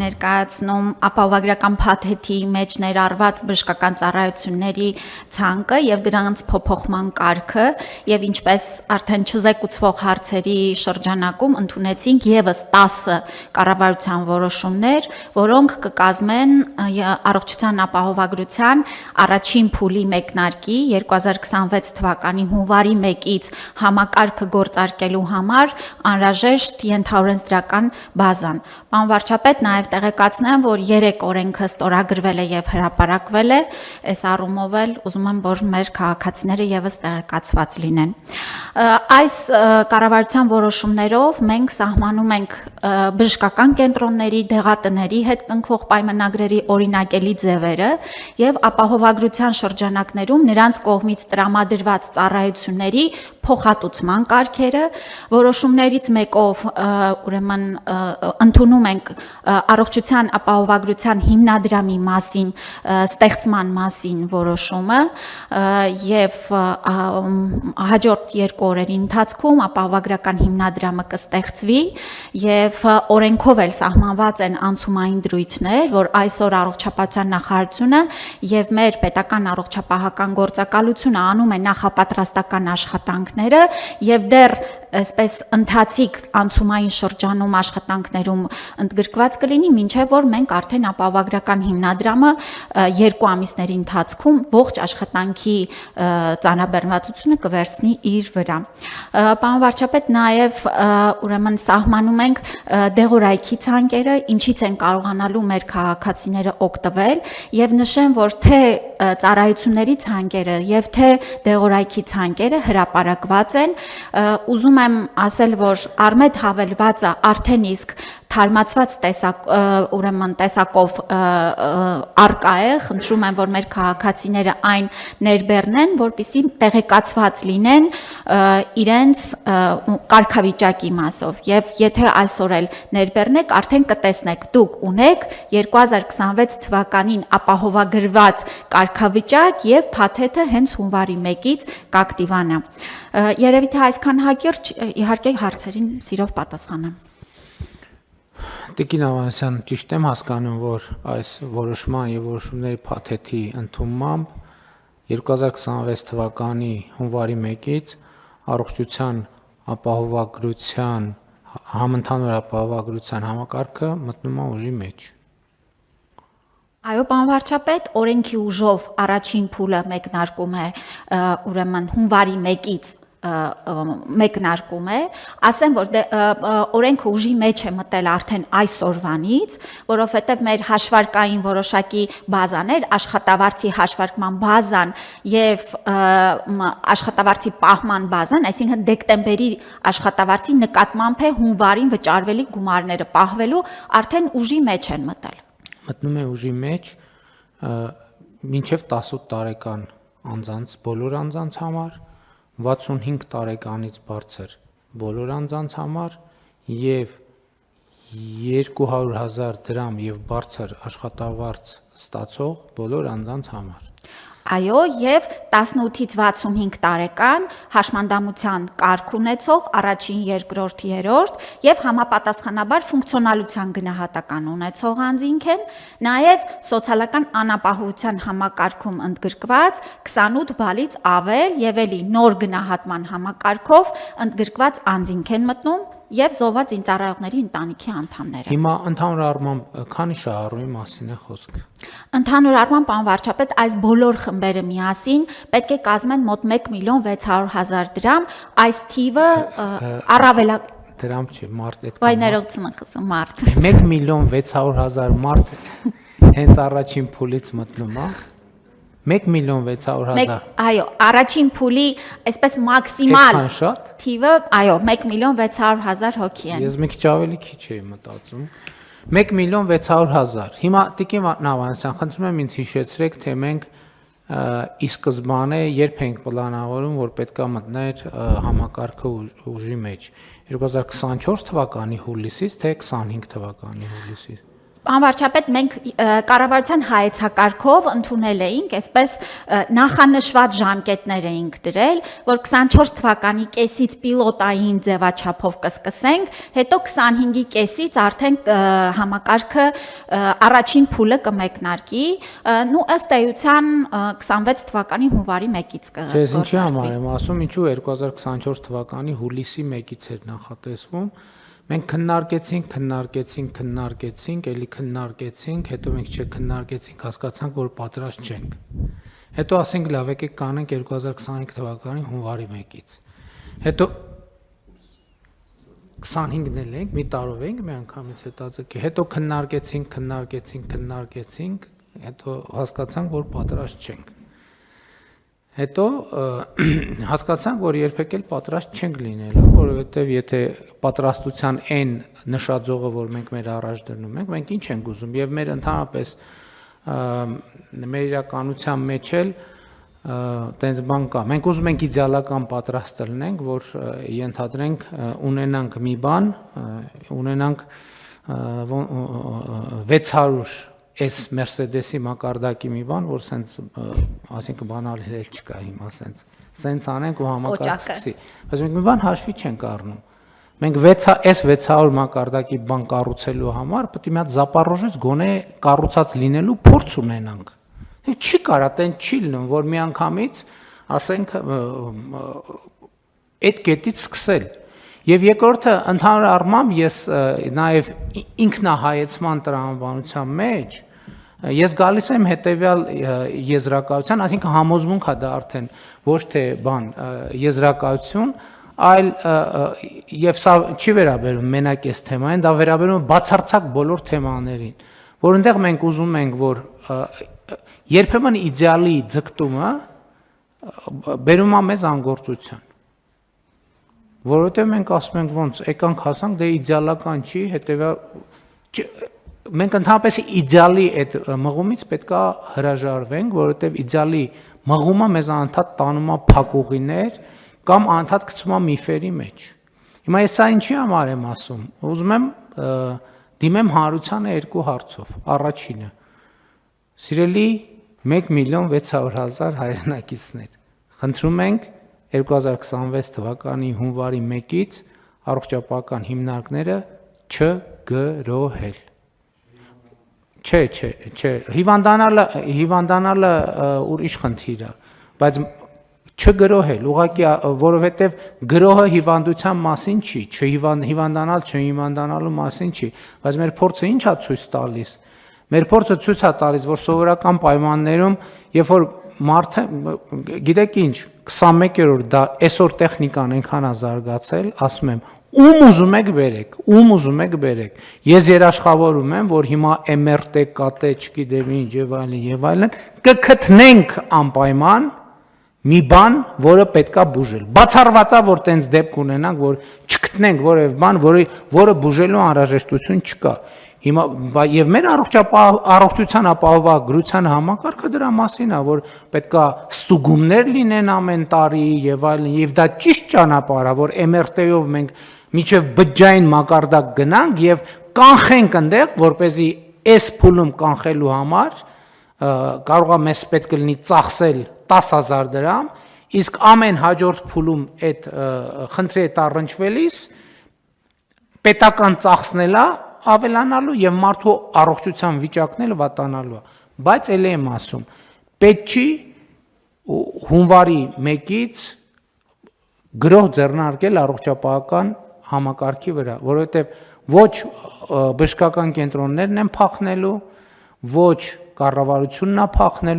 ներկայացնում ապահովագրական փաթեթի մեջ ներառված բժշկական ծառայությունների ցանկը եւ դրանց փոփոխման կարգը եւ ինչպես արդեն չզեկուցվող հարցերի շրջանակում ընդունեցինք եւս 10 կառավարության որոշումներ, որոնք կկազմեն առողջության ապահովագրության առաջին փուլի մեկնարկի 2026 թվականի հունվարի 1-ից համակարգը գործարկելու համար անհրաժեշտ ենթաօրենսդրական բազան։ Պարոն վարչապետ, նաև տեղեկացնեմ, որ 3 օրենքը ստորագրվել է եւ հրապարակվել է, այս առումով էլ ուզում եմ, որ մեր քաղաքացիները եւս տեղեկացված լինեն։ Այս կառավարության որոշումներով մենք սահմանում ենք բժշկական կենտրոնների, դեղատների հետ կնքվող պայմանագրերի օրինակելի ձևերը եւ ապահովագրության շրջանակներում նրանց կողմից տրամադրված ծառայությունների փոխհատուցման կարգերը, որոշումներից մեկով ուրեմն ընդունում ենք առողջության ապահովագրության հիմնադրամի մասին ստեղծման մասին որոշումը եւ հաջորդ 2 օրերի ընթացքում ապահովագրական հիմնադրամը կստեղծվի եւ օրենքով էլ սահմանված են անցումային դրույթներ, որ այսօր առողջապահության նախարարությունը եւ մեր պետական առողջապահական գործակալությունը անում է նախապատրաստական աշխատանքները եւ դեռ այսպես ընթացիկ անցումային շրջանում աշխատանքներում ընդգրկված կլինի, մինչև որ մենք արդեն ապահովագրական հիմնադրամը 2 ամիսների ընթացքում ողջ աշխատանքի ծանրաբեռնվածությունը կվերցնի իր վրա։ Պարոն վարչապետ, նաև ուրեմն սահմանում ենք դեղորայքի ցանկերը, ինչից են կարողանալու մեր քաղաքացիները օգտվել եւ նշեմ, որ թե ծառայությունների ցանկերը եւ թե դեղորայքի ցանկերը հրապարակված են, ուզում եմ ասել, որ արմետ հավելվածը արդեն իսկ թարմացված տեսակով արկա է, խնդրում եմ, որ մեր քաղաքացիները այն ներբեռնեն, որպեսզի տեղեկացված լինեն իրենց կարգավիճակի մասով եւ եթե այսօր էլ ներբեռնեք, արդեն կտեսնեք, դուք ունեք 2026 թվականին ապահովագրված կարգավիճակ եւ փաթեթը հենց հունվարի 1-ից կակտիվանա։ Երևի թե այսքան հակիրճ, իհարկե հարցերին սիրով պատասխանեմ։ Տիկին Ավանեսյան, ճիշտ եմ հասկանում, որ այս որոշման եւ որոշումների փաթեթի ընդունմամբ 2026 թվականի հունվարի 1-ից առողջության ապահովագրության համընդհանուր ապահովագրության համակարգը մտնում է ուժի մեջ։ Այո, պարոն վարչապետ, օրենքի ուժով առաջին փուլը մեկնարկում է ուրեմն հունվարի 1-ից մեկնարկում է, ասեմ, որ օրենքը ուժի մեջ է մտել արդեն այսօրվանից, որովհետև մեր հաշվարկային որոշակի բազաներ, աշխատավարձի հաշվարկման բազան եւ աշխատավարձի պահման բազան, այսինքն դեկտեմբերի աշխատավարձի նկատմամբ է հունվարին վճարվելի գումարները պահվելու արդեն ուժի մեջ են մտել։ Մտնում է ուժի մեջ մինչև 18 տարեկան անձանց, բոլոր անձանց համար, 65 տարեկանից բարձր բոլոր անձանց համար եւ 200,000 դրամ եւ բարձր աշխատավարձ ստացող բոլոր անձանց համար։ Այո, եւ 18-ից 65 տարեկան հաշմանդամության կարգ ունեցող առաջին, երկրորդ, երրորդ եւ համապատասխանաբար ֆունկցիոնալության գնահատական ունեցող անձինք են, նաեւ սոցիալական անապահովության համակարգում ընդգրկված 28 բալից ավել եւ էլի նոր գնահատման համակարգով ընդգրկված անձինք են մտնում եւ զոհված զինծառայողների ընտանիքի անդամները։ Հիմա ընդհանուր առմամբ քանի շահառուի մասին է խոսքը։ Ընդհանուր առմամբ, պարոն վարչապետ, այս բոլոր խմբերը միասին պետք է կազմեն մոտ 1,600,000 դրամ, այս թիվը առավելակ դրամ չէ, մարդ այդ Վայ ներողություն եմ խնդրում, մարդ 1,600,000 մարդ հենց առաջին փուլից մտնում է։ 1,600,000 Այո, առաջին փուլի այսպես մաքսիմալ թիվը, այո, 1,600,000 հոգի են։ Ես մի քիչ ավելի քիչ էի մտածում։ 1,600,000 Հիմա տիկին Ավանեսյան, խնդրում եմ ինձ հիշեցրեք, թե մենք ի սկզբանե երբ ենք պլանավորում, որ պետքա մտներ համակարգը ուժի մեջ 2024 թվականի հուլիսից թե 25 թվականի հուլիսից։ Անվարչապետ մենք կառավարության հայեցակարգով ընդունել էինք, այսպես նախանշված ժամկետներ էինք դրել, որ 24 թվականի կեսից պիլոտային ձևաչափով կսկսենք, հետո 25-ի կեսից արդեն համակարգը առաջին փուլը կմեկնարկի, ու ըստ էության 26 թվականի հունվարի 1-ից կգործարկվի։ Ես ինչի համար եմ ասում, ինչու 2024 թվականի հուլիսի 1-ից էր նախատեսվում։ Մենք քննարկեցինք, էլի քննարկեցինք, հետո մենք չքննարկեցինք, հասկացանք, որ պատրաստ չենք։ Հետո ասենք լավ, եկեք կանենք 2025 թվականի հունվարի 1-ից։ Հետո 25-ն էլ ենք, մի տարով ենք, մի անգամից հետաձգի։ Հետո քննարկեցինք, հետո հասկացանք, որ պատրաստ չենք։ Հետո հասկացանք, որ երբեք էլ պատրաստ չենք լինելու, որովհետև եթե պատրաստության այն նշաձողը, որ մենք մեր առաջ դնում ենք, մենք ինչ ենք ուզում, եւ մեր ընդհանրապես մեր իրականության մեջ էլ տենց բան կա։ Մենք ուզում ենք իդեալական պատրաստ լինենք, որ ենթադրենք ունենանք մի բան, ունենանք 600 այս Mercedes-ի մակարդակի մի բան, որ սենց, ասենք բանալ հել չկա հիմա սենց անենք ու համակարգ սկսի։ Բայց մենք մի բան հաշվի չենք առնում։ Մենք այս 600 մակարդակի բան կառուցելու համար պետք է մի հատ Zaporožets գոնե կառուցած լինելու փորձ ունենանք։ Չի կարա տեն չի լինում, որ մի անգամից ասենք այդ կետից սկսել։ Եվ երկրորդը ընդհանուր առմամբ ես նաև ինքնահայեցման տրամաբանության մեջ ես գալիս եմ հետևյալ եզրակացության, այսինքն համոզմունք է դա արդեն ոչ թե բան եզրակացություն, այլ եւ սա չի վերաբերում մենակ այս թեմային, դա վերաբերում է բացարձակ բոլոր թեմաներին, որ այնտեղ մենք ուզում ենք, որ երբեմն իդեալի ձգտումը բերում է մեզ անգործության, որովհետեւ մենք ասում ենք ոնց եկանք հասանք, դե իդեալական չի, հետեւյալ մենք ընդհանրապես իդեալի այդ մղումից պետքա հրաժարվենք, որովհետև իդեալի մղումը մեզ անընդհատ տանում է փակուղիներ կամ անընդհատ գցում է միֆերի մեջ։ Հիմա ես սա ինչի համար եմ ասում։ Ուզում եմ դիմեմ հանրությանը երկու հարցով։ Առաջինը. Սիրելի 1,600,000 հայրենակիցներ, խնդրում ենք 2026 թվականի հունվարի 1-ից առողջապահական հիմնարկները չգրոհել։ Չէ, հիվանդանալը ուրիշ խնդիր է, բայց չգրոհել, ուղղակի որովհետև գրոհը հիվանդության մասին չի, հիվանդանալ չհիվանդանալու մասին չի, բայց մեր փորձը ինչ է ցույց տալիս։ Մեր փորձը ցույց է տալիս, որ սովորական պայմաններում, երբ որ մարդը, գիտեք ինչ, 21-րդ դա այսօր տեխնիկան այնքան է զարգացել, ասում եմ, ում ուզում եք բերեք։ Ես երաշխավորում եմ, որ հիմա MRT, KT, չգիտեմ ինչ եւ այլն, կգտնենք անպայման մի բան, որը պետքա բուժել։ Բացառված է, որ տենց դեպք ունենանք, որ չգտնենք որևէ բան, որը բուժելու անհրաժեշտություն չկա։ Հիմա եւ մեր առողջության ապահովագրության համակարգը դրա մասին է, որ պետքա ստուգումներ լինեն ամեն տարի եւ այլն, եւ դա ճիշտ ճանապարհ է, որ MRT-ով մենք միջև բջջային մակարդակ գնանք եւ կանխենք այնտեղ, որպեսզի այս փուլում կանխելու համար կարող է մեզ պետք լինի ծախսել 10,000 դրամ, իսկ ամեն հաջորդ փուլում այդ խնդրի հետ առնչվելիս պետական ծախսնելա ավելանալու եւ մարդու առողջության վիճակն էլ վատանալու է, բայց ելի եմ ասում, պետք չի հունվարի 1-ից գրող ձեռնարկել առողջապահական համակարգի վրա, որովհետեւ ոչ բժշկական կենտրոններն են փախնելու, ոչ կառավարությունն է փախնելու